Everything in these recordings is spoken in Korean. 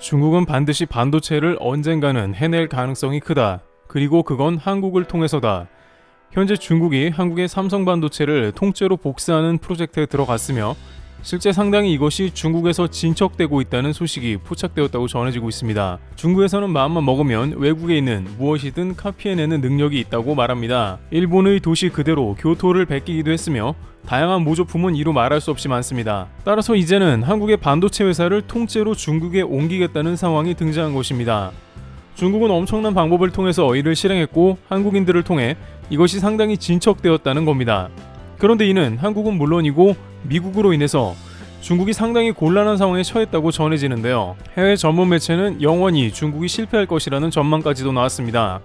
중국은 반드시 반도체를 언젠가는 해낼 가능성이 크다. 그리고 그건 한국을 통해서다. 현재 중국이 한국의 삼성 반도체를 통째로 복사하는 프로젝트에 들어갔으며 실제 상당히 이것이 중국에서 진척되고 있다는 소식이 포착되었다고 전해지고 있습니다. 중국에서는 마음만 먹으면 외국에 있는 무엇이든 카피해내는 능력이 있다고 말합니다. 일본의 도시 그대로 교토를 베끼기도 했으며 다양한 모조품은 이루 말할 수 없이 많습니다. 따라서 이제는 한국의 반도체 회사를 통째로 중국에 옮기겠다는 상황이 등장한 것입니다. 중국은 엄청난 방법을 통해서 이를 실행했고 한국인들을 통해 이것이 상당히 진척되었다는 겁니다. 그런데 이는 한국은 물론이고 미국으로 인해서 중국이 상당히 곤란한 상황에 처했다고 전해지는데요. 해외 전문 매체는 영원히 중국이 실패할 것이라는 전망까지도 나왔습니다.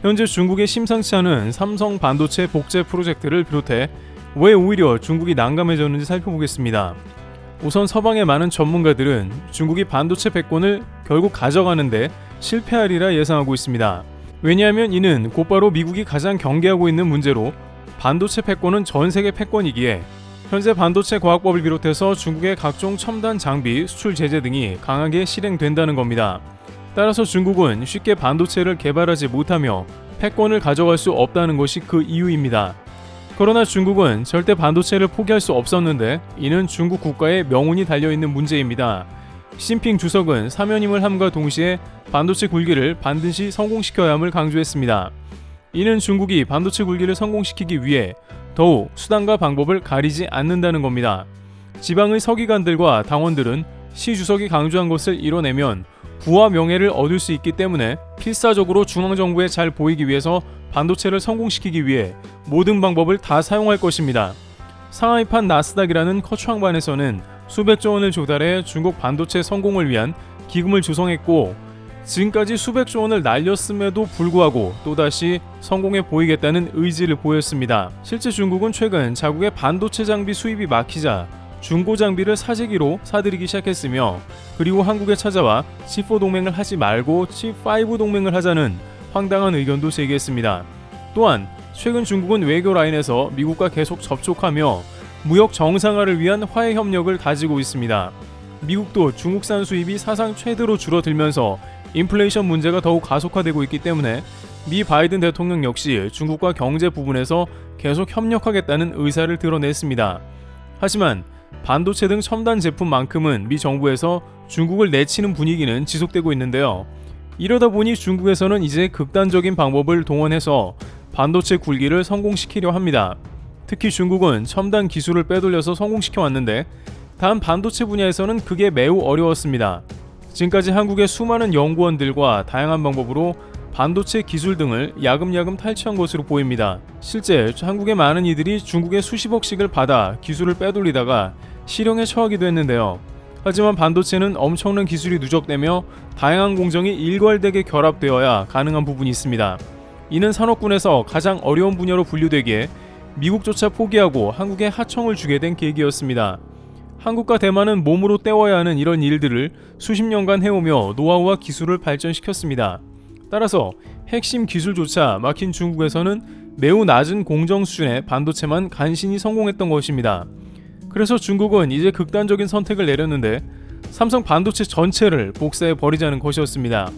현재 중국의 심상치 않은 삼성 반도체 복제 프로젝트를 비롯해 왜 오히려 중국이 난감해졌는지 살펴보겠습니다. 우선 서방의 많은 전문가들은 중국이 반도체 패권을 결국 가져가는데 실패하리라 예상하고 있습니다. 왜냐하면 이는 곧바로 미국이 가장 경계하고 있는 문제로 반도체 패권은 전 세계 패권이기에 현재 반도체 과학법을 비롯해서 중국의 각종 첨단 장비, 수출 제재 등이 강하게 실행된다는 겁니다. 따라서 중국은 쉽게 반도체를 개발하지 못하며 패권을 가져갈 수 없다는 것이 그 이유입니다. 그러나 중국은 절대 반도체를 포기할 수 없었는데 이는 중국 국가의 명운이 달려있는 문제입니다. 시진핑 주석은 사면임을 함과 동시에 반도체 굴기를 반드시 성공시켜야 함을 강조했습니다. 이는 중국이 반도체 굴기를 성공시키기 위해 더욱 수단과 방법을 가리지 않는다는 겁니다. 지방의 서기관들과 당원들은 시 주석이 강조한 것을 이뤄내면 부와 명예를 얻을 수 있기 때문에 필사적으로 중앙정부에 잘 보이기 위해서 반도체를 성공시키기 위해 모든 방법을 다 사용할 것입니다. 상하이판 나스닥이라는 커추항반에서는 수백조 원을 조달해 중국 반도체 성공을 위한 기금을 조성했고 지금까지 수백조 원을 날렸음에도 불구하고 또다시 성공해 보이겠다는 의지를 보였습니다. 실제 중국은 최근 자국의 반도체 장비 수입이 막히자 중고 장비를 사재기로 사들이기 시작했으며 그리고 한국에 찾아와 칩4 동맹을 하지 말고 칩5 동맹을 하자는 황당한 의견도 제기했습니다. 또한 최근 중국은 외교 라인에서 미국과 계속 접촉하며 무역 정상화를 위한 화해 협력을 다지고 있습니다. 미국도 중국산 수입이 사상 최대로 줄어들면서 인플레이션 문제가 더욱 가속화되고 있기 때문에 미 바이든 대통령 역시 중국과 경제 부분에서 계속 협력하겠다는 의사를 드러냈습니다. 하지만 반도체 등 첨단 제품만큼은 미 정부에서 중국을 내치는 분위기는 지속되고 있는데요. 이러다 보니 중국에서는 이제 극단적인 방법을 동원해서 반도체 굴기를 성공시키려 합니다. 특히 중국은 첨단 기술을 빼돌려서 성공시켜 왔는데 단 반도체 분야에서는 그게 매우 어려웠습니다. 지금까지 한국의 수많은 연구원들과 다양한 방법으로 반도체 기술 등을 야금야금 탈취한 것으로 보입니다. 실제 한국의 많은 이들이 중국의 수십억씩을 받아 기술을 빼돌리다가 실형에 처하기도 했는데요. 하지만 반도체는 엄청난 기술이 누적되며 다양한 공정이 일괄되게 결합되어야 가능한 부분이 있습니다. 이는 산업군에서 가장 어려운 분야로 분류되기에 미국조차 포기하고 한국에 하청을 주게 된 계기였습니다. 한국과 대만은 몸으로 때워야 하는 이런 일들을 수십 년간 해오며 노하우와 기술을 발전시켰습니다. 따라서 핵심 기술조차 막힌 중국에서는 매우 낮은 공정 수준의 반도체만 간신히 성공했던 것입니다. 그래서 중국은 이제 극단적인 선택을 내렸는데 삼성 반도체 전체를 복사해 버리자는 것이었습니다.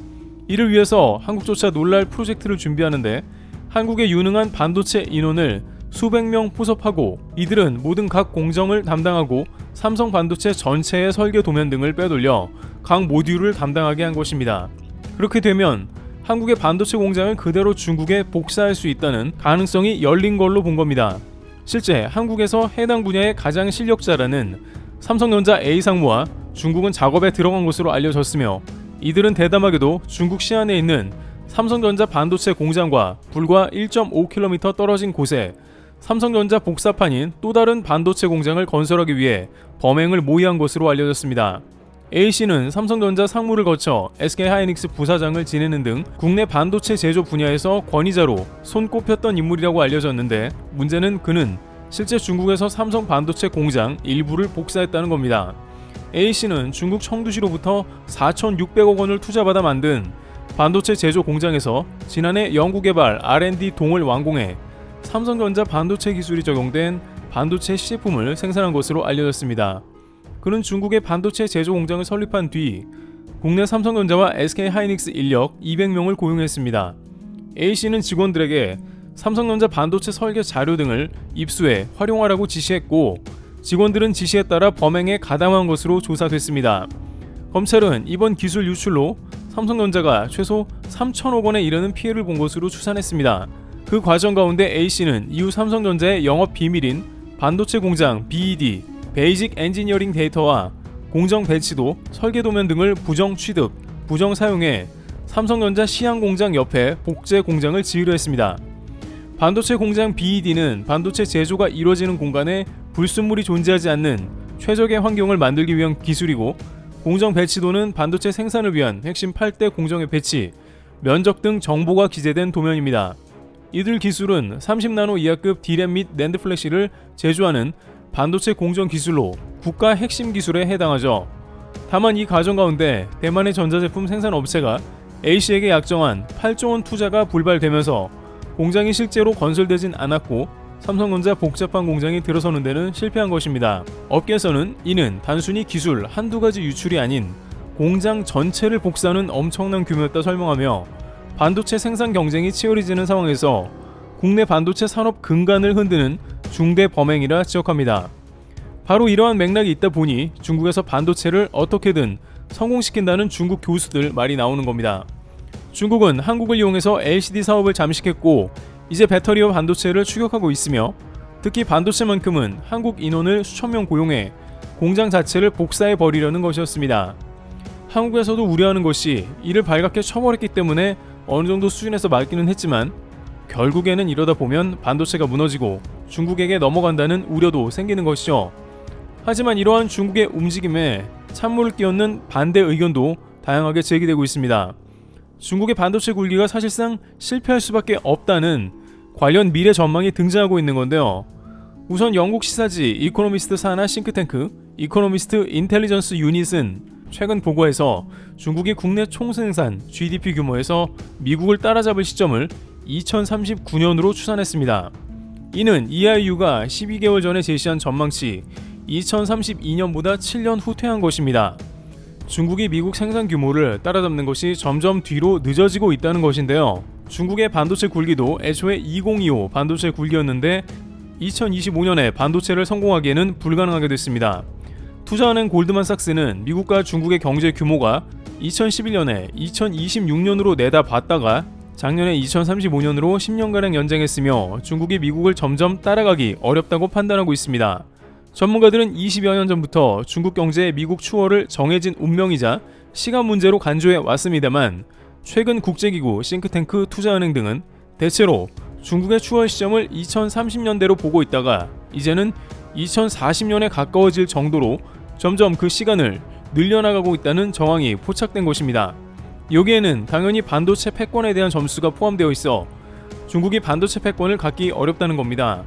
이를 위해서 한국조차 놀랄 프로젝트를 준비하는데 한국의 유능한 반도체 인원을 수백 명 포섭하고 이들은 모든 각 공정을 담당하고 삼성 반도체 전체의 설계 도면 등을 빼돌려 각 모듈을 담당하게 한 것입니다. 그렇게 되면 한국의 반도체 공장을 그대로 중국에 복사할 수 있다는 가능성이 열린 걸로 본 겁니다. 실제 한국에서 해당 분야의 가장 실력자라는 삼성전자 A상무와 중국은 작업에 들어간 것으로 알려졌으며 이들은 대담하게도 중국 시안에 있는 삼성전자 반도체 공장과 불과 1.5km 떨어진 곳에 삼성전자 복사판인 또 다른 반도체 공장을 건설하기 위해 범행을 모의한 것으로 알려졌습니다. A씨는 삼성전자 상무를 거쳐 SK하이닉스 부사장을 지내는 등 국내 반도체 제조 분야에서 권위자로 손꼽혔던 인물이라고 알려졌는데 문제는 그는 실제 중국에서 삼성 반도체 공장 일부를 복사했다는 겁니다. A씨는 중국 청두시로부터 4,600억 원을 투자받아 만든 반도체 제조 공장에서 지난해 연구개발 R&D 동을 완공해 삼성전자 반도체 기술이 적용된 반도체 시제품을 생산한 것으로 알려졌습니다. 그는 중국의 반도체 제조 공장을 설립한 뒤 국내 삼성전자와 SK하이닉스 인력 200명을 고용했습니다. A씨는 직원들에게 삼성전자 반도체 설계 자료 등을 입수해 활용하라고 지시했고, 직원들은 지시에 따라 범행에 가담한 것으로 조사됐습니다. 검찰은 이번 기술 유출로 삼성전자가 최소 3천억 원에 이르는 피해를 본 것으로 추산했습니다. 그 과정 가운데 A씨는 이후 삼성전자의 영업 비밀인 반도체 공장 BED, 베이직 엔지니어링 데이터와 공정 배치도, 설계 도면 등을 부정 취득, 부정 사용해 삼성전자 시양 공장 옆에 복제 공장을 지으려 했습니다. 반도체 공장 BED는 반도체 제조가 이루어지는 공간에 불순물이 존재하지 않는 최적의 환경을 만들기 위한 기술이고, 공정 배치도는 반도체 생산을 위한 핵심 8대 공정의 배치, 면적 등 정보가 기재된 도면입니다. 이들 기술은 30나노 이하급 D램 및 낸드 플래시를 제조하는 반도체 공정 기술로 국가 핵심 기술에 해당하죠. 다만 이 과정 가운데 대만의 전자제품 생산 업체가 A씨에게 약정한 8조 원 투자가 불발되면서 공장이 실제로 건설되진 않았고, 삼성전자 복잡한 공장이 들어서는 데는 실패한 것입니다. 업계에서는 이는 단순히 기술 한두 가지 유출이 아닌 공장 전체를 복사하는 엄청난 규모였다 설명하며, 반도체 생산 경쟁이 치열해지는 상황에서 국내 반도체 산업 근간을 흔드는 중대 범행이라 지적합니다. 바로 이러한 맥락이 있다 보니 중국에서 반도체를 어떻게든 성공시킨다는 중국 교수들 말이 나오는 겁니다. 중국은 한국을 이용해서 LCD 사업을 잠식했고, 이제 배터리와 반도체를 추격하고 있으며, 특히 반도체만큼은 한국 인원을 수천 명 고용해 공장 자체를 복사해 버리려는 것이었습니다. 한국에서도 우려하는 것이 이를 발갛게 쳐버렸기 때문에 어느 정도 수준에서 막기는 했지만, 결국에는 이러다 보면 반도체가 무너지고 중국에게 넘어간다는 우려도 생기는 것이죠. 하지만 이러한 중국의 움직임에 찬물을 끼얹는 반대 의견도 다양하게 제기되고 있습니다. 중국의 반도체 굴기가 사실상 실패할 수밖에 없다는 관련 미래 전망이 등장하고 있는 건데요. 우선 영국 시사지 이코노미스트 산하 싱크탱크 이코노미스트 인텔리전스 유닛은 최근 보고에서 중국이 국내 총생산 GDP 규모에서 미국을 따라잡을 시점을 2039년으로 추산했습니다. 이는 EIU가 12개월 전에 제시한 전망치 2032년보다 7년 후퇴한 것입니다. 중국이 미국 생산 규모를 따라잡는 것이 점점 뒤로 늦어지고 있다는 것인데요. 중국의 반도체 굴기도 애초에 2025 반도체 굴기였는데 2025년에 반도체를 성공하기에는 불가능하게 됐습니다. 투자하는 골드만삭스는 미국과 중국의 경제 규모가 2011년에 2026년으로 내다봤다가 작년에 2035년으로 10년가량 연장했으며, 중국이 미국을 점점 따라가기 어렵다고 판단하고 있습니다. 전문가들은 20여 년 전부터 중국 경제의 미국 추월을 정해진 운명이자 시간 문제로 간주해 왔습니다만, 최근 국제기구, 싱크탱크, 투자은행 등은 대체로 중국의 추월 시점을 2030년대로 보고 있다가 이제는 2040년에 가까워질 정도로 점점 그 시간을 늘려나가고 있다는 정황이 포착된 것입니다. 여기에는 당연히 반도체 패권에 대한 점수가 포함되어 있어 중국이 반도체 패권을 갖기 어렵다는 겁니다.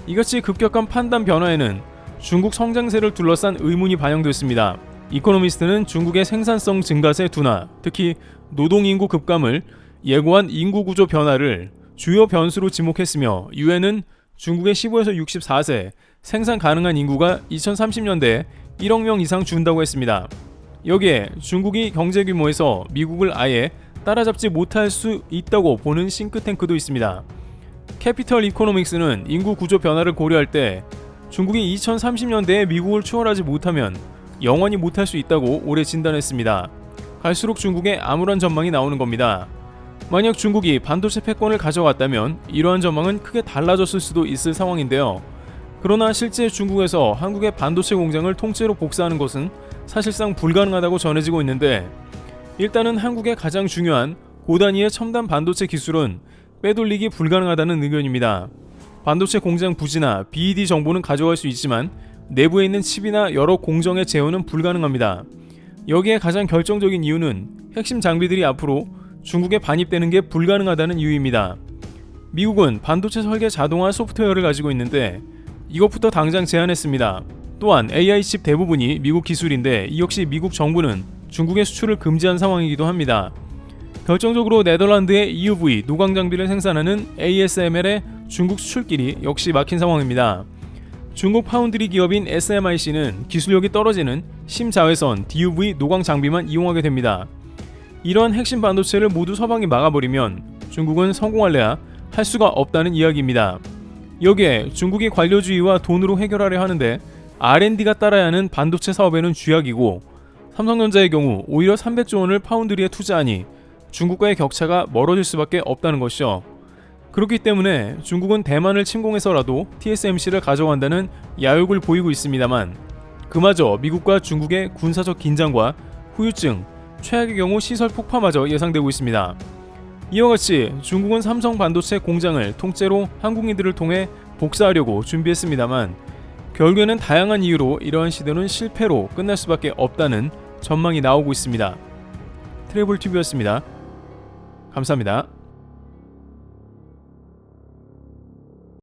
이같이 급격한 판단 변화에는 중국 성장세를 둘러싼 의문이 반영됐습니다. 이코노미스트는 중국의 생산성 증가세 둔화, 특히 노동인구 급감을 예고한 인구구조 변화를 주요 변수로 지목했으며, 유엔은 중국의 15에서 64세 생산 가능한 인구가 2030년대에 1억 명 이상 준다고 했습니다. 여기에 중국이 경제 규모에서 미국을 아예 따라잡지 못할 수 있다고 보는 싱크탱크도 있습니다. 캐피털 이코노믹스는 인구 구조 변화를 고려할 때 중국이 2030년대에 미국을 추월하지 못하면 영원히 못할 수 있다고 올해 진단했습니다. 갈수록 중국에 암울한 전망이 나오는 겁니다. 만약 중국이 반도체 패권을 가져갔다면 이러한 전망은 크게 달라졌을 수도 있을 상황인데요. 그러나 실제 중국에서 한국의 반도체 공장을 통째로 복사하는 것은 사실상 불가능하다고 전해지고 있는데, 일단은 한국의 가장 중요한 고단위의 첨단 반도체 기술은 빼돌리기 불가능하다는 의견입니다. 반도체 공장 부지나 BED 정보는 가져갈 수 있지만 내부에 있는 칩이나 여러 공정의 제어는 불가능합니다. 여기에 가장 결정적인 이유는 핵심 장비들이 앞으로 중국에 반입되는 게 불가능하다는 이유입니다. 미국은 반도체 설계 자동화 소프트웨어를 가지고 있는데 이것부터 당장 제한했습니다. 또한 AI 칩 대부분이 미국 기술인데 이 역시 미국 정부는 중국의 수출을 금지한 상황이기도 합니다. 결정적으로 네덜란드의 EUV 노광 장비를 생산하는 ASML의 중국 수출길이 역시 막힌 상황입니다. 중국 파운드리 기업인 SMIC는 기술력이 떨어지는 심자외선 DUV 노광 장비만 이용하게 됩니다. 이런 핵심 반도체를 모두 서방이 막아버리면 중국은 성공할래야 할 수가 없다는 이야기입니다. 여기에 중국이 관료주의와 돈으로 해결하려 하는데 R&D가 따라야 하는 반도체 사업에는 쥐약이고, 삼성전자의 경우 오히려 300조 원을 파운드리에 투자하니 중국과의 격차가 멀어질 수밖에 없다는 것이죠. 그렇기 때문에 중국은 대만을 침공해서라도 TSMC를 가져간다는 야욕을 보이고 있습니다만, 그마저 미국과 중국의 군사적 긴장과 후유증, 최악의 경우 시설 폭파마저 예상되고 있습니다. 이와 같이 중국은 삼성 반도체 공장을 통째로 한국인들을 통해 복사하려고 준비했습니다만, 결국에는 다양한 이유로 이러한 시도는 실패로 끝날 수밖에 없다는 전망이 나오고 있습니다. 트래블TV였습니다. 감사합니다.